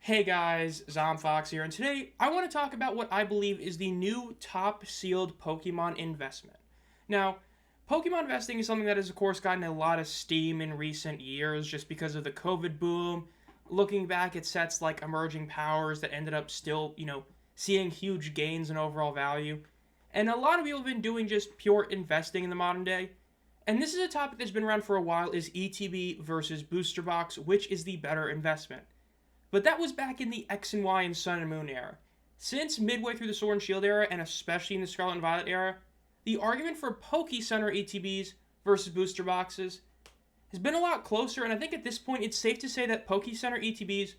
Hey guys, Zomfox here, and today I want to talk about what I believe is the new top sealed Pokemon investment. Now, Pokemon investing is something that has, of course, gotten a lot of steam in recent years just because of the COVID boom. Looking back at sets like Emerging Powers that ended up still, seeing huge gains in overall value. And a lot of people have been doing just pure investing in the modern day. And this is a topic that's been around for a while is ETB versus Booster Box, which is the better investment. But that was back in the X and Y and Sun and Moon era. Since midway through the Sword and Shield era, and especially in the Scarlet and Violet era, the argument for Poke Center ETBs versus booster boxes has been a lot closer, and I think at this point it's safe to say that Poke Center ETBs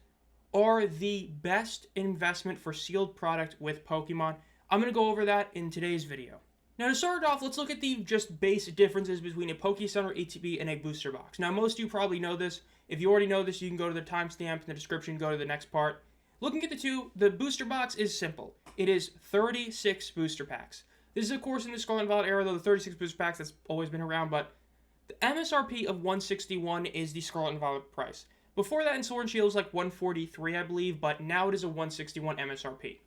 are the best investment for sealed product with Pokemon. I'm going to go over that in today's video. Now to start off, let's look at the just basic differences between a Poke Center ETB and a booster box. Now most of you probably know this. If you already know this, you can go to the timestamp in the description, go to the next part. Looking at the two, the booster box is simple. It is 36 booster packs. This is, of course, in the Scarlet and Violet era, though the 36 booster packs, that's always been around, but the MSRP of $161 is the Scarlet and Violet price. Before that, in Sword and Shield, it was like $143, I believe, but now it is a $161 MSRP.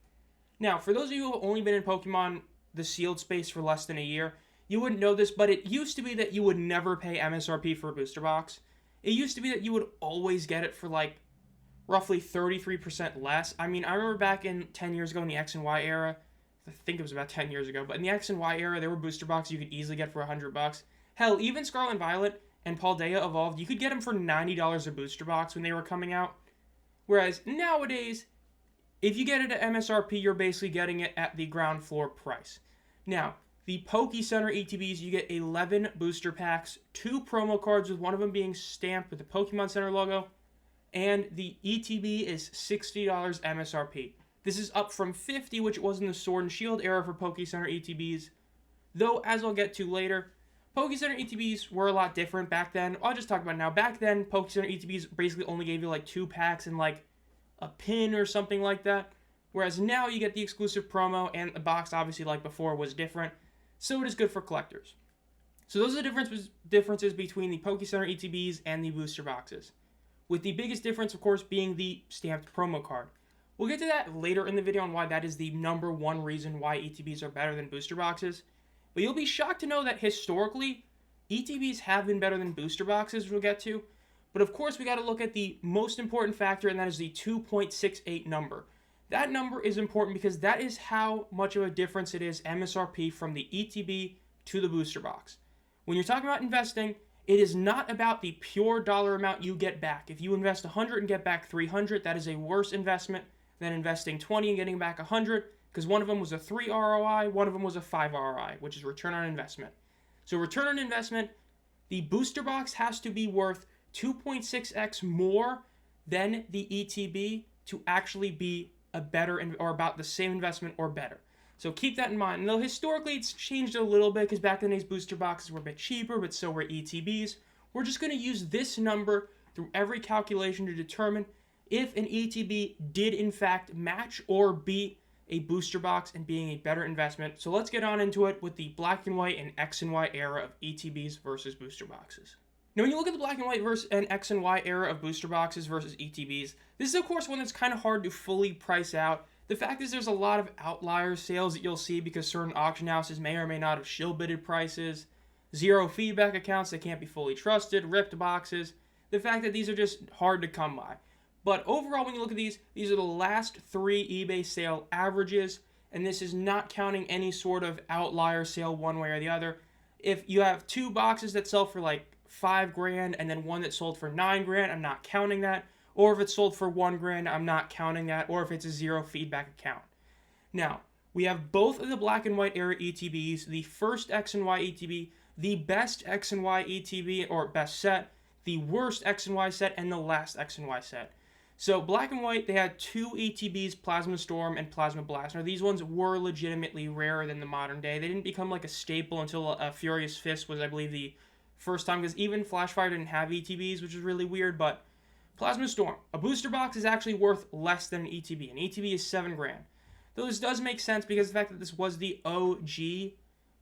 Now, for those of you who have only been in Pokemon, the sealed space for less than a year, you wouldn't know this, but it used to be that you would never pay MSRP for a booster box. It used to be that you would always get it for like roughly 33% less. I mean, I remember back in 10 years ago in the X and Y era, I think it was about 10 years ago, but in the X and Y era, there were booster boxes you could easily get for $100. Hell, even Scarlet and Violet and Paldea Evolved, you could get them for $90 a booster box when they were coming out. Whereas nowadays, if you get it at MSRP, you're basically getting it at the ground floor price. Now, the Poke Center ETBs, you get 11 booster packs, 2 promo cards with one of them being stamped with the Pokemon Center logo, and the ETB is $60 MSRP. This is up from $50, which it was in the Sword and Shield era for Poke Center ETBs. Though, as I'll get to later, Poke Center ETBs were a lot different back then. I'll just talk about it now. Back then, Poke Center ETBs basically only gave you like 2 packs and like a pin or something like that. Whereas now you get the exclusive promo, and the box, obviously, like before, was different. So it is good for collectors. So those are the differences between the Poke Center ETBs and the booster boxes. With the biggest difference, of course, being the stamped promo card. We'll get to that later in the video on why that is the number one reason why ETBs are better than booster boxes. But you'll be shocked to know that historically, ETBs have been better than booster boxes, which we'll get to. But of course, we got to look at the most important factor, and that is the 2.68 number. That number is important because that is how much of a difference it is MSRP from the ETB to the booster box. When you're talking about investing, it is not about the pure dollar amount you get back. If you invest 100 and get back 300, that is a worse investment than investing 20 and getting back 100, because one of them was a 3 ROI, one of them was a 5 ROI, which is return on investment. So return on investment, the booster box has to be worth 2.6x more than the ETB to actually be a better or about the same investment or better. So keep that in mind. And though historically it's changed a little bit because back in the days booster boxes were a bit cheaper, but so were ETBs. We're just going to use this number through every calculation to determine if an ETB did in fact match or beat a booster box and being a better investment. So let's get on into it with the black and white and X and Y era of ETBs versus booster boxes. Now, when you look at the black and white versus an X and Y era of booster boxes versus ETBs, this is, of course, one that's kind of hard to fully price out. The fact is there's a lot of outlier sales that you'll see because certain auction houses may or may not have shill-bidded prices, zero feedback accounts that can't be fully trusted, ripped boxes. The fact that these are just hard to come by. But overall, when you look at these are the last 3 eBay sale averages, and this is not counting any sort of outlier sale one way or the other. If you have 2 boxes that sell for like $5,000 and then one that sold for $9,000, I'm not counting that. Or if it's sold for $1,000, I'm not counting that. Or if it's a zero feedback account. Now, we have both of the black and white era ETBs, the first X and Y ETB, the best X and Y ETB or best set, the worst X and Y set, and the last X and Y set. So black and white, they had 2 ETBs, Plasma Storm and Plasma Blast. Now these ones were legitimately rarer than the modern day. They didn't become like a staple until Furious Fist was, I believe, the first time, because even Flashfire didn't have ETBs, which is really weird. But Plasma Storm, a booster box is actually worth less than an ETB. An ETB is $7,000. Though this does make sense because of the fact that this was the OG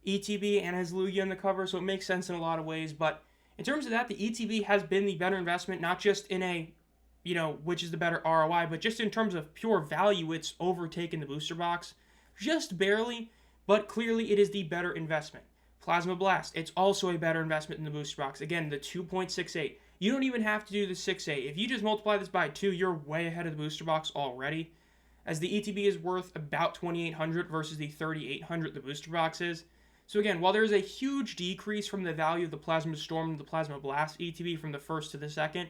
ETB and has Lugia in the cover, so it makes sense in a lot of ways. But in terms of that, the ETB has been the better investment, not just in a which is the better ROI, but just in terms of pure value, it's overtaken the booster box just barely, but clearly it is the better investment. Plasma Blast, it's also a better investment in the booster box. Again, the 2.68. You don't even have to do the 6.8. If you just multiply this by 2, you're way ahead of the booster box already, as the ETB is worth about 2,800 versus the 3,800 the booster box is. So again, while there is a huge decrease from the value of the Plasma Storm to the Plasma Blast ETB from the first to the second,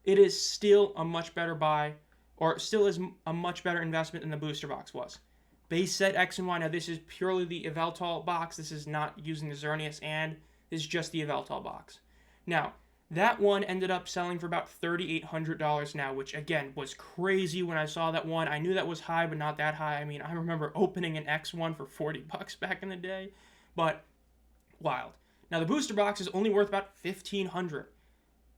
it is still a much better buy, or still is a much better investment than the booster box was. Base set X and Y, now this is purely the Yveltal box, this is not using the Xerneas, and this is just the Yveltal box. Now, that one ended up selling for about $3,800 now, which again was crazy when I saw that one. I knew that was high, but not that high. I mean, I remember opening an X1 for $40 back in the day, but wild. Now, the booster box is only worth about $1,500.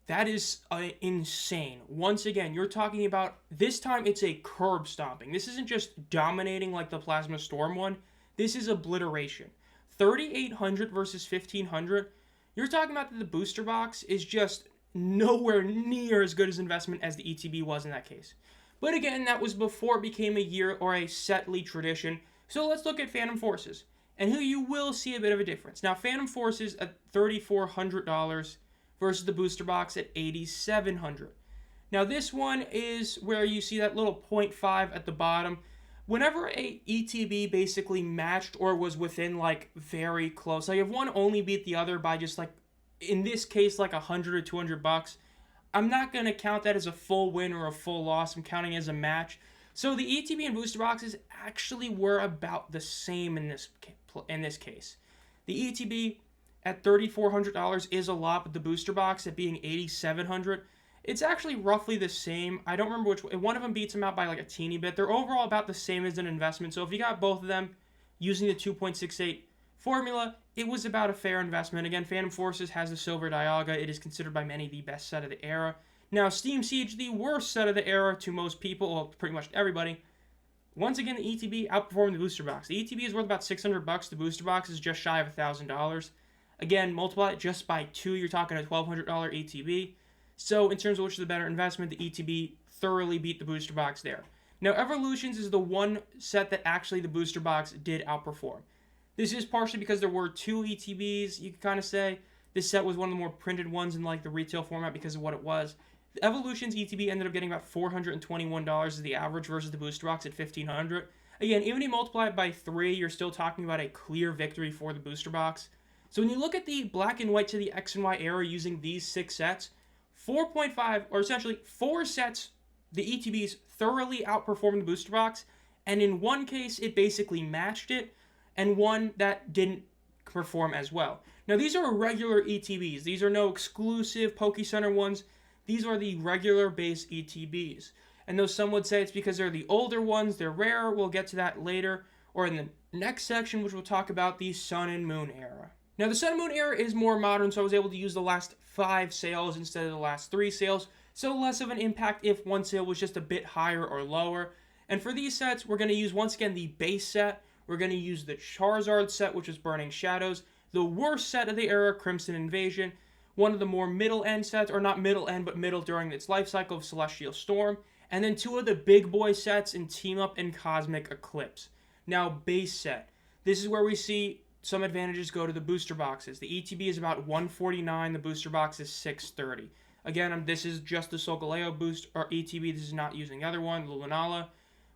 That is insane. Once again, you're talking about, this time it's a curb stomping. This isn't just dominating like the Plasma Storm one. This is obliteration. 3,800 versus 1,500. You're talking about that the booster box is just nowhere near as good as investment as the ETB was in that case. But again, that was before it became a year or a setly tradition. So let's look at Phantom Forces, and who you will see a bit of a difference. Now, Phantom Forces at $3,400 versus the booster box at $8,700. Now, this one is where you see that little 0.5 at the bottom. Whenever a ETB basically matched or was within, like, very close, like if one only beat the other by just, like, in this case, like $100 or $200, I'm not going to count that as a full win or a full loss. I'm counting it as a match. So the ETB and booster boxes actually were about the same in this case. The ETB at $3,400 is a lot, but the booster box at being $8,700, it's actually roughly the same. I don't remember which one of them beats them out by like a teeny bit. They're overall about the same as an investment. So if you got both of them using the 2.68 formula, it was about a fair investment. Again, Phantom Forces has the Silver Dialga. It is considered by many the best set of the era. Now, Steam Siege, the worst set of the era to most people, well, pretty much everybody. Once again, the ETB outperformed the booster box. The ETB is worth about $600. The booster box is just shy of $1,000. Again, multiply it just by 2, you're talking a $1,200 ETB. So, in terms of which is the better investment, the ETB thoroughly beat the booster box there. Now, Evolutions is the one set that actually the booster box did outperform. This is partially because there were 2 ETBs, you could kind of say. This set was one of the more printed ones in like the retail format because of what it was. The Evolutions ETB ended up getting about $421 as the average versus the booster box at $1,500. Again, even if you multiply it by 3, you're still talking about a clear victory for the booster box. So when you look at the black and white to the X and Y era using these 6 sets, 4.5, or essentially 4 sets, the ETBs thoroughly outperformed the booster box, and in one case, it basically matched it, and one that didn't perform as well. Now, these are regular ETBs. These are no exclusive Poke Center ones. These are the regular base ETBs. And though some would say it's because they're the older ones, they're rare, we'll get to that later, or in the next section, which we'll talk about the Sun and Moon era. Now, the Sun and Moon era is more modern, so I was able to use the last 5 sales instead of the last 3 sales, so less of an impact if one sale was just a bit higher or lower. And for these sets, we're going to use, once again, the base set. We're going to use the Charizard set, which is Burning Shadows, the worst set of the era, Crimson Invasion, one of the more middle-end sets, or not middle-end, but middle during its life cycle of Celestial Storm, and then 2 of the big boy sets in Team Up and Cosmic Eclipse. Now, base set. This is where we see some advantages go to the booster boxes. The ETB is about $149, the booster box is $630. Again, this is just the Solgaleo boost, or ETB, this is not using the other one, the Lunala.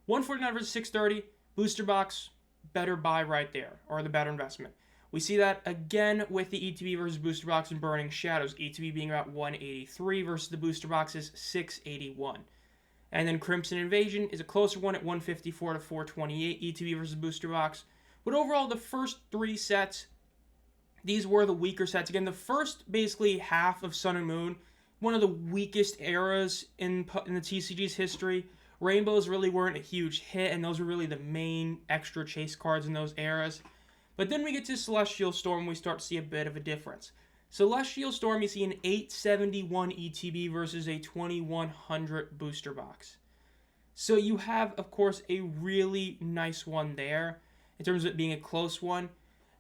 $149 versus $630, booster box, better buy right there, or the better investment. We see that again with the ETB versus booster box and Burning Shadows. ETB being about $183 versus the booster box is $681. And then Crimson Invasion is a closer one at $154 to $428, ETB versus booster box. But overall, the first 3 sets, these were the weaker sets. Again, the first basically half of Sun and Moon, one of the weakest eras in the TCG's history. Rainbows really weren't a huge hit, and those were really the main extra chase cards in those eras. But then we get to Celestial Storm, we start to see a bit of a difference. Celestial Storm, you see an 871 ETB versus a 2100 booster box. So you have, of course, a really nice one there, in terms of it being a close one,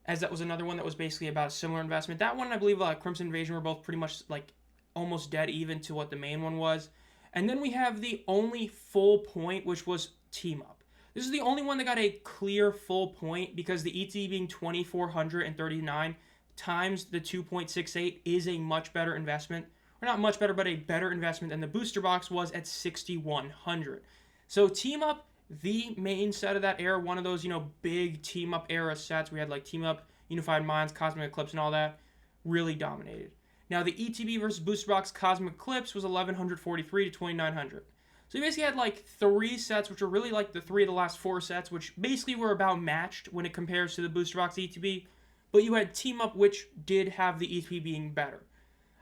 as that was another one that was basically about a similar investment. That one, I believe, Crimson Invasion were both pretty much, like, almost dead even to what the main one was. And then we have the only full point, which was Team Up. This is the only one that got a clear full point because the ETB being 2,439 times the 2.68 is a much better investment. Or not much better, but a better investment than the booster box was at 6,100. So Team Up, the main set of that era, one of those, big Team Up era sets. We had like Team Up, Unified Minds, Cosmic Eclipse, and all that. Really dominated. Now, the ETB versus Booster Box Cosmic Eclipse was 1,143 to 2,900. So you basically had like 3 sets, which are really like the 3 of the last 4 sets, which basically were about matched when it compares to the Booster Box ETB. But you had Team Up, which did have the ETB being better.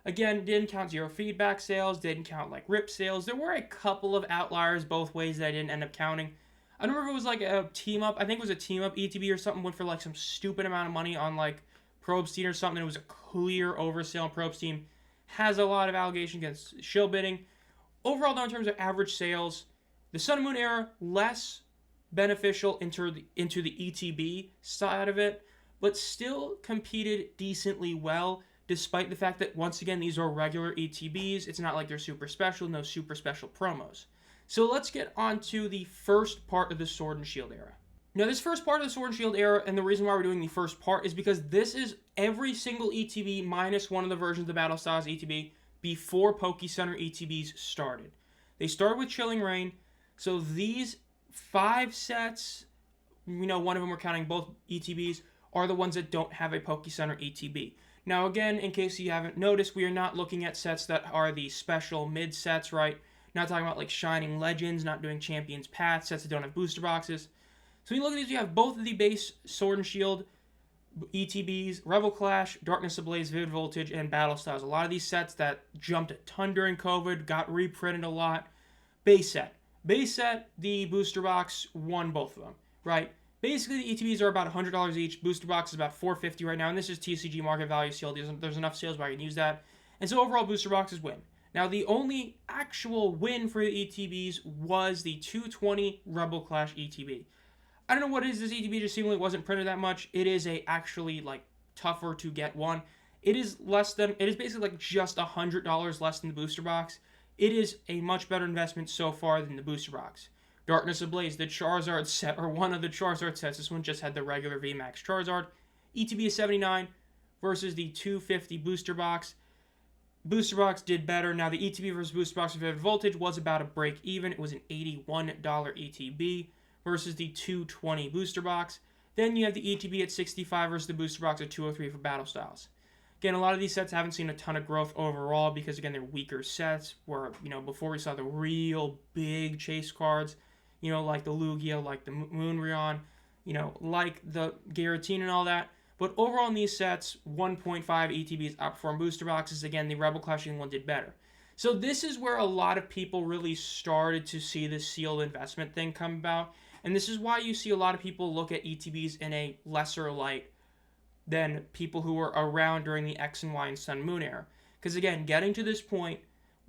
Again, didn't count zero feedback sales, didn't count like rip sales. There were a couple of outliers both ways that I didn't end up counting. I don't remember if it was like a Team Up. I think it was a Team Up ETB or something, went for like some stupid amount of money on like Probestein or something. It was a clear oversale on Probestein. Has a lot of allegation against shill bidding. Overall, though, in terms of average sales, the Sun and Moon era, less beneficial into the ETB side of it, but still competed decently well, despite the fact that, once again, these are regular ETBs. It's not like they're super special, no super special promos. So let's get on to the first part of the Sword and Shield era. Now, this first part of the Sword and Shield era, and the reason why we're doing the first part, is because this is every single ETB minus one of the versions of the Battle Styles ETB before Poke Center ETBs started. They started with Chilling Reign, so these 5 sets, one of them we're counting both ETBs, are the ones that don't have a Poke Center ETB. Now, again, in case you haven't noticed, we are not looking at sets that are the special mid sets, right? Not talking about like Shining Legends, not doing Champions Path, sets that don't have booster boxes. So when you look at these, you have both of the base Sword and Shield ETBs, Rebel Clash, Darkness Ablaze, Vivid Voltage, and Battle Styles. A lot of these sets that jumped a ton during COVID, got reprinted a lot. Base set, the booster box won both of them, right? Basically, the ETBs are about $100 each. Booster box is about $450 right now, and this is TCG market value sealed. There's enough sales where I can use that. And so overall, booster boxes win. Now, the only actual win for the ETBs was the 220 Rebel Clash ETB. I don't know what it is. This ETB just seemingly wasn't printed that much. It is actually like tougher to get one. It is basically like just $100 less than the booster box. It is a much better investment so far than the booster box. Darkness Ablaze, the Charizard set, or one of the Charizard sets. This one just had the regular VMAX Charizard. ETB is 79 versus the 250 booster box. Booster box did better. Now, the ETB versus booster box of Vivid Voltage was about a break even. It was an $81 ETB versus the 220 booster box. Then you have the ETB at 65 versus the booster box at 203 for Battle Styles. Again, a lot of these sets haven't seen a ton of growth overall because, again, they're weaker sets where, before we saw the real big chase cards, like the Lugia, like the Moonryon, like the Giratina and all that. But overall in these sets, 1.5 ETBs outperform booster boxes. Again, the Rebel Clashing one did better. So this is where a lot of people really started to see the sealed investment thing come about. And this is why you see a lot of people look at ETBs in a lesser light than people who were around during the X and Y and Sun Moon era. Because again, getting to this point,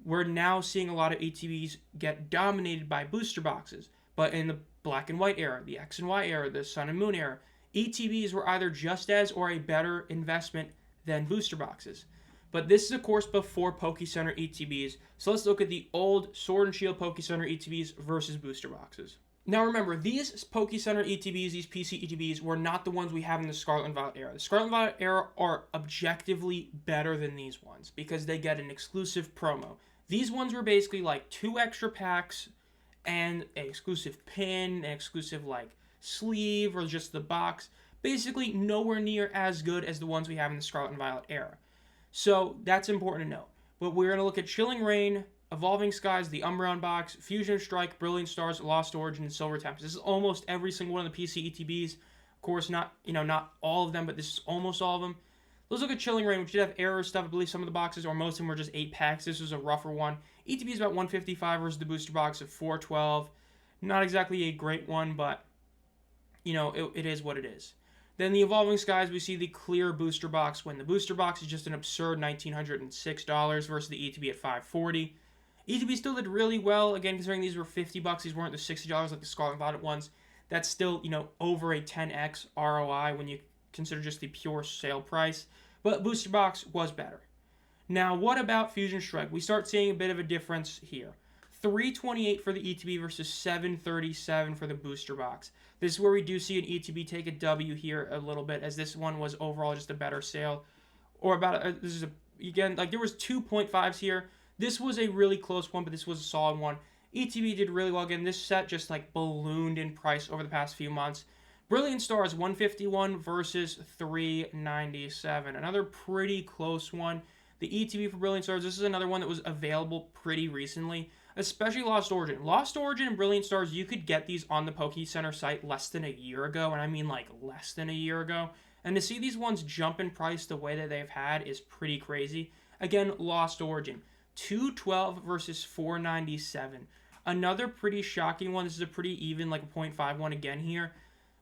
we're now seeing a lot of ETBs get dominated by booster boxes. But in the Black and White era, the X and Y era, the Sun and Moon era, ETBs were either just as or a better investment than booster boxes. But this is, of course, before Poke Center ETBs. So let's look at the old Sword and Shield Poke Center ETBs versus booster boxes. Now remember, these Poke Center ETBs, these PC ETBs, were not the ones we have in the Scarlet and Violet era. The Scarlet and Violet era are objectively better than these ones because they get an exclusive promo. These ones were basically like 2 extra packs and an exclusive pin, an exclusive sleeve, or just the box. Basically nowhere near as good as the ones we have in the Scarlet and Violet era. So that's important to note. But we're going to look at Chilling Reign, Evolving Skies, the Umbreon box, Fusion Strike, Brilliant Stars, Lost Origin, and Silver Tempest. This is almost every single one of the PC ETBs. Of course, not all of them, but this is almost all of them. Let's look at Chilling Reign, which did have error stuff. I believe some of the boxes, or most of them, were just 8 packs. This was a rougher one. ETB is about 155 versus the booster box of 412. Not exactly a great one, but, it is what it is. Then the Evolving Skies, we see the clear booster box win. The booster box is just an absurd $1,906 versus the ETB at $540. ETB still did really well, again, considering these were $50. These weren't the $60 like the Scarlet and Violet ones. That's still, over a 10x ROI when you consider just the pure sale price. But booster box was better. Now, what about Fusion Strike? We start seeing a bit of a difference here. 328 for the ETB versus 737 for the booster box. This is where we do see an ETB take a W here a little bit, as this one was overall just a better sale. Or about, this is again, like there was 2.5s here. This was a really close one, but this was a solid one. ETB did really well. Again, this set just like ballooned in price over the past few months. Brilliant Stars 151 versus 397. Another pretty close one. The ETB for Brilliant Stars, this is another one that was available pretty recently, especially Lost Origin. Lost Origin and Brilliant Stars, you could get these on the Poke Center site less than a year ago, and I mean like less than a year ago. And to see these ones jump in price the way that they've had is pretty crazy. Again, Lost Origin, 212 versus 497. Another pretty shocking one. This is a pretty even, like a 0.5 one again here.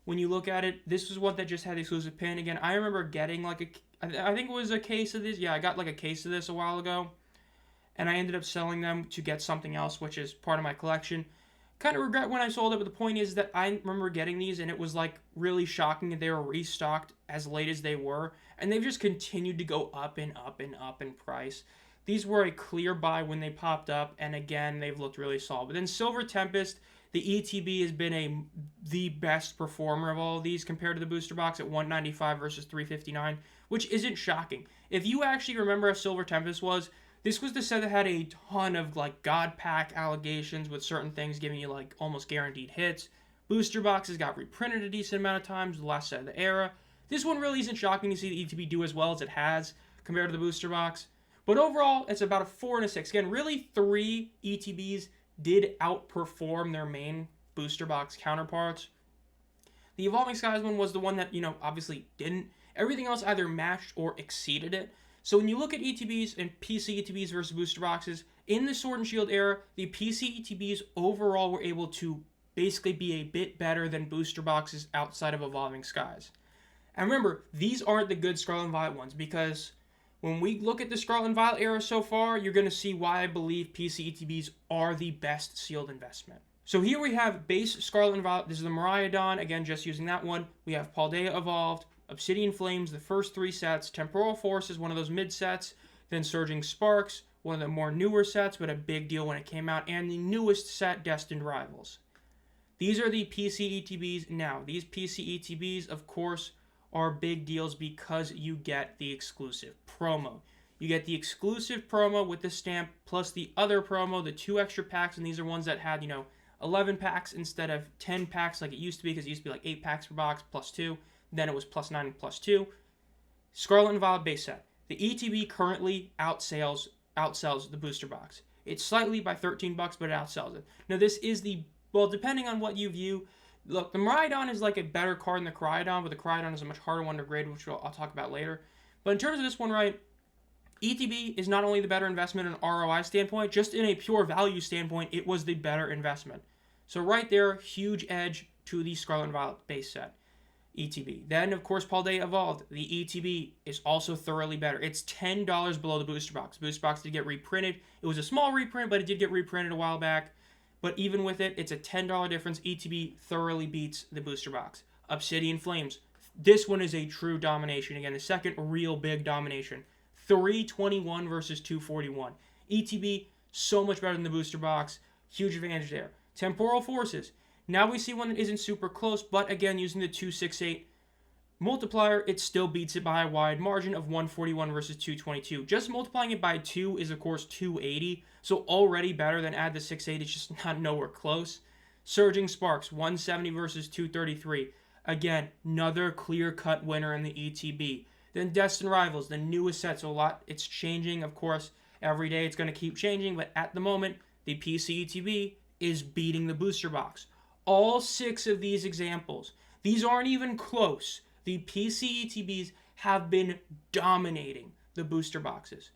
When you look at it, this was what that just had the exclusive pin. Again, I remember getting like I think it was a case of this. Yeah, I got like a case of this a while ago. And I ended up selling them to get something else, which is part of my collection. Kind of regret when I sold it, but the point is that I remember getting these, and it was like really shocking that they were restocked as late as they were. And they've just continued to go up and up and up in price. These were a clear buy when they popped up, and again, they've looked really solid. But then Silver Tempest, the ETB has been the best performer of all of these compared to the booster box at 195 versus 359, which isn't shocking. If you actually remember how Silver Tempest was, this was the set that had a ton of like God Pack allegations with certain things giving you like almost guaranteed hits. Booster boxes got reprinted a decent amount of times, the last set of the era. This one really isn't shocking to see the ETB do as well as it has compared to the booster box. But overall, it's about a 4 and a 6. Again, really 3 ETBs did outperform their main booster box counterparts. The Evolving Skies one was the one that, obviously didn't. Everything else either matched or exceeded it. So when you look at ETBs and PC ETBs versus booster boxes, in the Sword and Shield era, the PC ETBs overall were able to basically be a bit better than booster boxes outside of Evolving Skies. And remember, these aren't the good Scarlet and Violet ones, because when we look at the Scarlet and Violet era so far, you're going to see why I believe PC ETBs are the best sealed investment. So here we have base Scarlet and Violet. This is the Miraidon, again, just using that one. We have Paldea Evolved, Obsidian Flames, the first 3 sets, Temporal Force is one of those mid sets, then Surging Sparks, one of the more newer sets, but a big deal when it came out, and the newest set, Destined Rivals. These are the PC ETBs now. These PC ETBs, of course, are big deals because you get the exclusive promo. You get the exclusive promo with the stamp plus the other promo, the 2 extra packs, and these are ones that had, 11 packs instead of 10 packs like it used to be, because it used to be like 8 packs per box plus 2. Then it was plus 9 and plus 2. Scarlet and Violet base set. The ETB currently outsells the booster box. It's slightly by $13, but it outsells it. Now this is depending on what you view. Look, the Miraidon is like a better card than the Koraidon, but the Koraidon is a much harder one to grade, which I'll talk about later. But in terms of this one, right, ETB is not only the better investment in an ROI standpoint, just in a pure value standpoint, it was the better investment. So right there, huge edge to the Scarlet and Violet base set, ETB. Then, of course, Paldea Evolved. The ETB is also thoroughly better. It's $10 below the booster box. The booster box did get reprinted. It was a small reprint, but it did get reprinted a while back. But even with it, it's a $10 difference. ETB thoroughly beats the booster box. Obsidian Flames. This one is a true domination. Again, the second real big domination. 321 versus 241. ETB, so much better than the booster box. Huge advantage there. Temporal Forces. Now we see one that isn't super close, but again, using the 268 multiplier, it still beats it by a wide margin of 141 versus 222. Just multiplying it by 2 is, of course, 280. So already better than add the 68. It's just not nowhere close. Surging Sparks, 170 versus 233. Again, another clear-cut winner in the ETB. Then Destined Rivals, the newest set. So a lot, it's changing, of course. Every day it's going to keep changing. But at the moment, the PC ETB is beating the booster box. All 6 of these examples, these aren't even close. The PC ETBs have been dominating the booster boxes.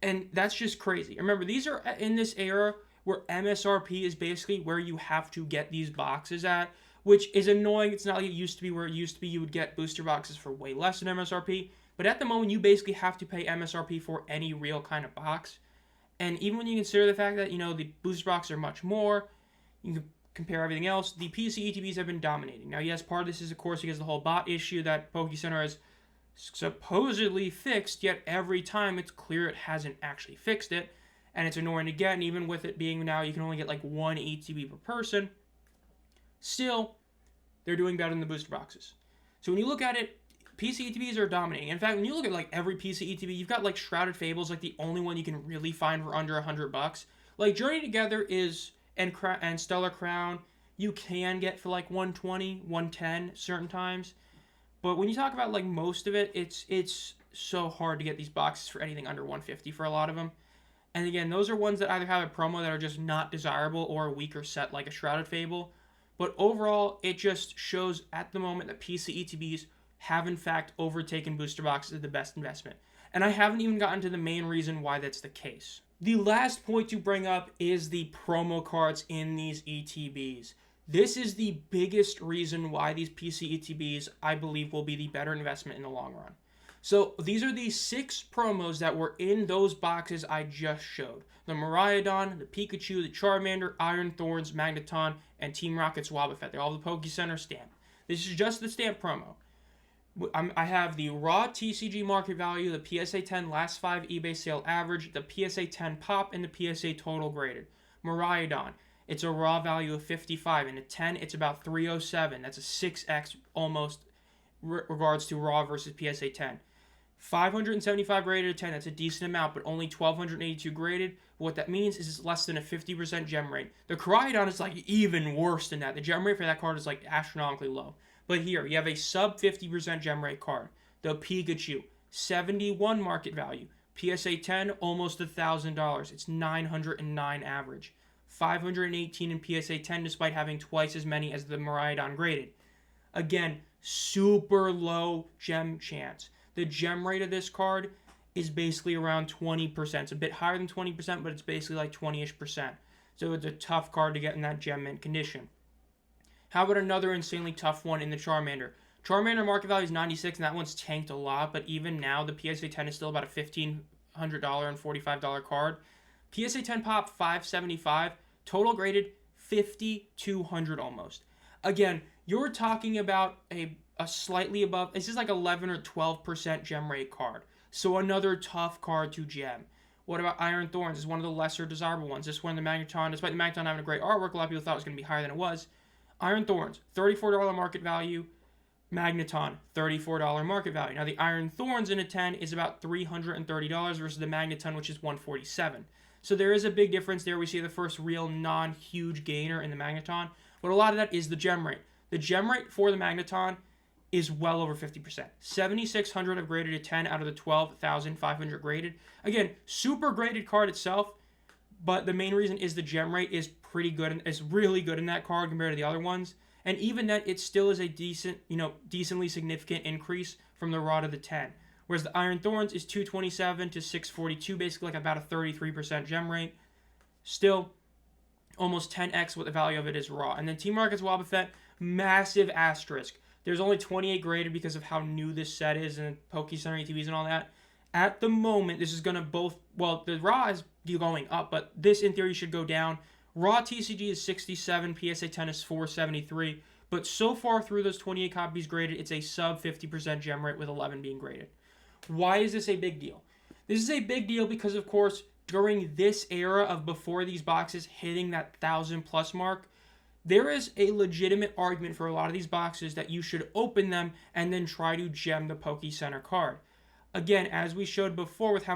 And that's just crazy. Remember, these are in this era where MSRP is basically where you have to get these boxes at, which is annoying. It's not like it used to be, where it used to be you would get booster boxes for way less than MSRP. But at the moment, you basically have to pay MSRP for any real kind of box. And even when you consider the fact that, the booster boxes are much more, you can compare everything else, the PC ETBs have been dominating. Now, yes, part of this is, of course, because of the whole bot issue that Poke Center has supposedly fixed, yet every time it's clear it hasn't actually fixed it. and it's annoying to get, and even with it being now you can only get like 1 ETB per person, still, they're doing better than the booster boxes. So when you look at it, PC ETBs are dominating. In fact, when you look at like every PC ETB, you've got like Shrouded Fables, like the only one you can really find for under $100. Like Journey Together is and Stellar Crown, you can get for like 120, 110 certain times. But when you talk about like most of it, it's so hard to get these boxes for anything under 150 for a lot of them. And again, those are ones that either have a promo that are just not desirable or a weaker set like a Shrouded Fable. But overall, it just shows at the moment that PC ETBs have in fact overtaken booster boxes as the best investment. And I haven't even gotten to the main reason why that's the case. The last point to bring up is the promo cards in these ETBs. This is the biggest reason why these PC ETBs, I believe, will be the better investment in the long run. So these are the 6 promos that were in those boxes I just showed. The Miraidon, the Pikachu, the Charmander, Iron Thorns, Magneton, and Team Rocket's Wobbuffet. They all have the Poké Center stamp. This is just the stamp promo. I have the raw TCG market value, the PSA 10 last 5 eBay sale average, the PSA 10 pop, and the PSA total graded. Miraidon, it's a raw value of 55, and a 10, it's about 307. That's a 6x almost regards to raw versus PSA 10. 575 graded at 10, that's a decent amount, but only 1282 graded. What that means is it's less than a 50% gem rate. The Koraidon is like even worse than that. The gem rate for that card is like astronomically low. But here, you have a sub 50% gem rate card. The Pikachu, 71 market value. PSA 10, almost $1,000. It's 909 average. 518 in PSA 10 despite having twice as many as the Miraidon graded. Again, super low gem chance. The gem rate of this card is basically around 20%. It's a bit higher than 20%, but it's basically like 20-ish%. So it's a tough card to get in that gem mint condition. How about another insanely tough one in the Charmander? Charmander market value is 96, and that one's tanked a lot, but even now, the PSA 10 is still about a $1,500 and $45 card. PSA 10 pop, 575. Total graded, 5,200 almost. Again, you're talking about a slightly above, this is like 11 or 12% gem rate card. So another tough card to gem. What about Iron Thorns? It's one of the lesser desirable ones. This one, the Magneton, despite the Magneton having a great artwork, a lot of people thought it was going to be higher than it was. Iron Thorns, $34 market value. Magneton, $34 market value. Now the Iron Thorns in a 10 is about $330 versus the Magneton, which is $147. So there is a big difference there. We see the first real non-huge gainer in the Magneton, but a lot of that is the gem rate. The gem rate for the Magneton is well over 50%. 7,600 have graded a 10 out of the 12,500 graded. Again, super graded card itself, but the main reason is the gem rate is pretty good and is really good in that card compared to the other ones. And even then, it still is a decently significant increase from the raw to the 10. Whereas the Iron Thorns is 227 to 642, basically like about a 33% gem rate. Still, almost 10x what the value of it is raw. And then Team Rocket's Wobbuffet, massive asterisk. There's only 28 graded because of how new this set is and Poké Center ETBs and all that. At the moment, this is going to both, well, the raw is going up, but this in theory should go down. Raw TCG is 67, PSA 10 is 473, but so far through those 28 copies graded, it's a sub 50% gem rate with 11 being graded. Why is this a big deal? This is a big deal because, of course, during this era of before these boxes hitting that 1,000+ mark, there is a legitimate argument for a lot of these boxes that you should open them and then try to gem the Poké Center card. Again, as we showed before with how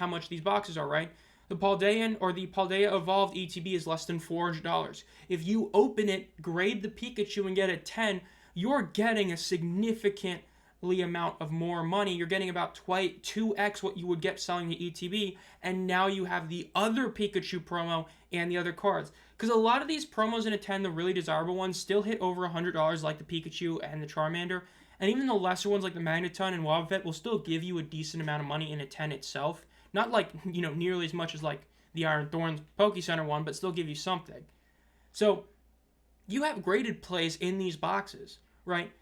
much these boxes are, right? The Paldean or the Paldea Evolved ETB is less than $400. If you open it, grade the Pikachu, and get a 10, you're getting a significantly amount of more money. You're getting about 2x what you would get selling the ETB, and now you have the other Pikachu promo and the other cards. Because a lot of these promos in a 10, the really desirable ones, still hit over $100 like the Pikachu and the Charmander. And even the lesser ones like the Magneton and Wobbuffet will still give you a decent amount of money in a 10 itself. Not like, nearly as much as like the Iron Thorns Poké Center one, but still give you something. So you have graded plays in these boxes, right?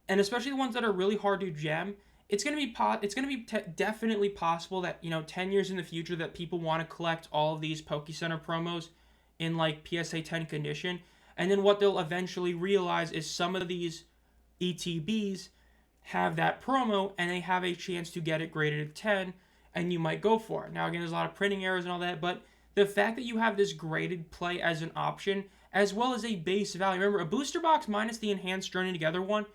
And especially the ones that are really hard to gem. It's going to be definitely possible that 10 years in the future that people want to collect all of these Poké Center promos in like PSA 10 condition, and then what they'll eventually realize is some of these ETBs have that promo and they have a chance to get it graded at 10, and you might go for it. Now again, there's a lot of printing errors and all that, but the fact that you have this graded play as an option, as well as a base value. Remember, a booster box minus the enhanced journey together one,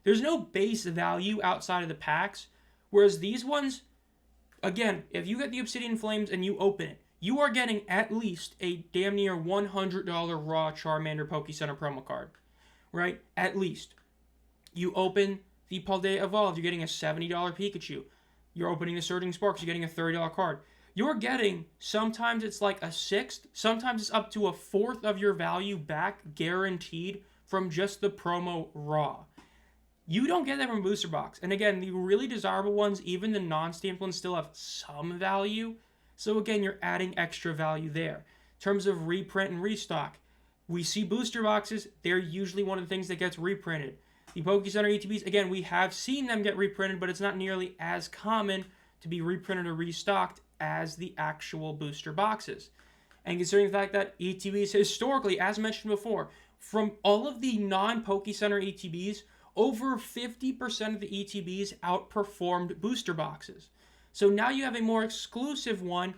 there's no base value outside of the packs, whereas these ones, again, if you get the Obsidian Flames and you open it, you are getting at least a damn near $100 raw Charmander Pokécenter promo card, right? At least. You open the Paldea Evolved, you're getting a $70 Pikachu. You're opening the Surging Sparks, you're getting a $30 card. You're getting, sometimes it's like a sixth, sometimes it's up to a fourth of your value back guaranteed from just the promo raw. You don't get that from Booster Box. And again, the really desirable ones, even the non-stamped ones, still have some value. So again, you're adding extra value there. In terms of reprint and restock, we see Booster Boxes. They're usually one of the things that gets reprinted. The Pokécenter ETBs, again, we have seen them get reprinted, but it's not nearly as common to be reprinted or restocked as the actual booster boxes. And considering the fact that ETBs historically, as mentioned before, from all of the non-Pokécenter ETBs, over 50% of the ETBs outperformed booster boxes. So now you have a more exclusive one,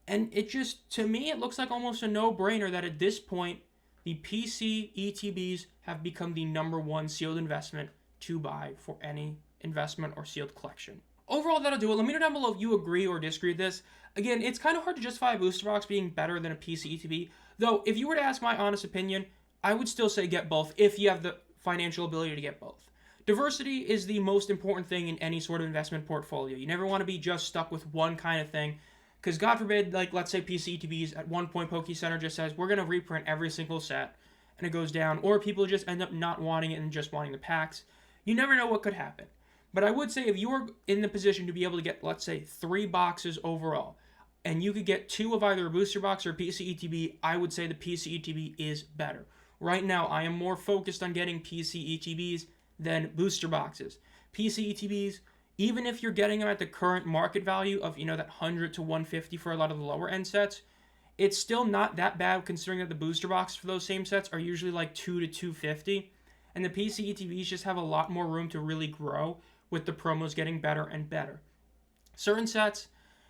and it just, to me, it looks like almost a no-brainer that at this point, the PC ETBs have become the #1 sealed investment to buy for any investment or sealed collection. Overall, that'll do it. Let me know down below if you agree or disagree with this. Again, it's kind of hard to justify a booster box being better than a PC ETB, though if you were to ask my honest opinion, I would still say get both if you have the financial ability to get both. Diversity is the most important thing in any sort of investment portfolio. You never want to be just stuck with one kind of thing, because God forbid, like let's say PC ETBs at one point Pokécenter just says, we're going to reprint every single set, and it goes down, or people just end up not wanting it and just wanting the packs. You never know what could happen. But I would say if you are in the position to be able to get, let's say, 3 boxes overall, and you could get 2 of either a booster box or a PC ETB, I would say the PC ETB is better. Right now, I am more focused on getting PC ETBs than booster boxes. PC ETBs, even if you're getting them at the current market value of, that 100 to 150 for a lot of the lower end sets, it's still not that bad considering that the booster boxes for those same sets are usually like 2 to 250. And the PC ETBs just have a lot more room to really grow with the promos getting better and better. Certain sets,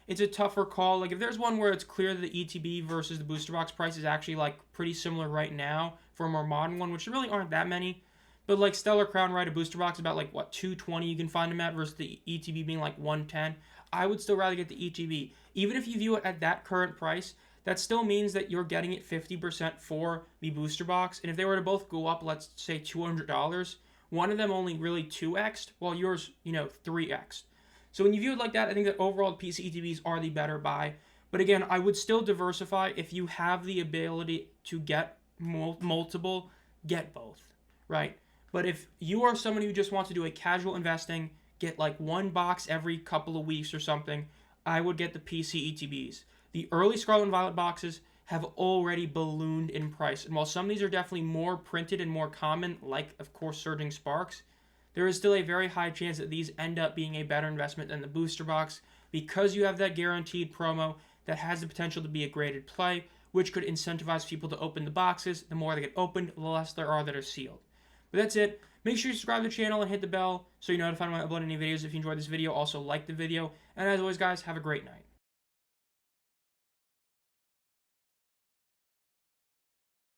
it's a tougher call. Like if there's one where it's clear that the ETB versus the booster box price is actually like pretty similar right now for a more modern one, which really aren't that many. But like Stellar Crown, right, a booster box about like what, 220 you can find them at versus the ETB being like 110. I would still rather get the ETB. Even if you view it at that current price, that still means that you're getting it 50% for the booster box. And if they were to both go up, let's say $200, one of them only really 2x'd, while yours, 3x'd. So when you view it like that, I think that overall PC ETBs are the better buy. But again, I would still diversify. If you have the ability to get multiple, get both, right? But if you are someone who just wants to do a casual investing, get like 1 box every couple of weeks or something, I would get the PC ETBs. The early Scarlet and Violet boxes have already ballooned in price. And while some of these are definitely more printed and more common, like, of course, Surging Sparks, there is still a very high chance that these end up being a better investment than the booster box because you have that guaranteed promo that has the potential to be a graded play, which could incentivize people to open the boxes. The more they get opened, the less there are that are sealed. But that's it. Make sure you subscribe to the channel and hit the bell so you're notified when I upload any videos. If you enjoyed this video, also like the video. And as always, guys, have a great night.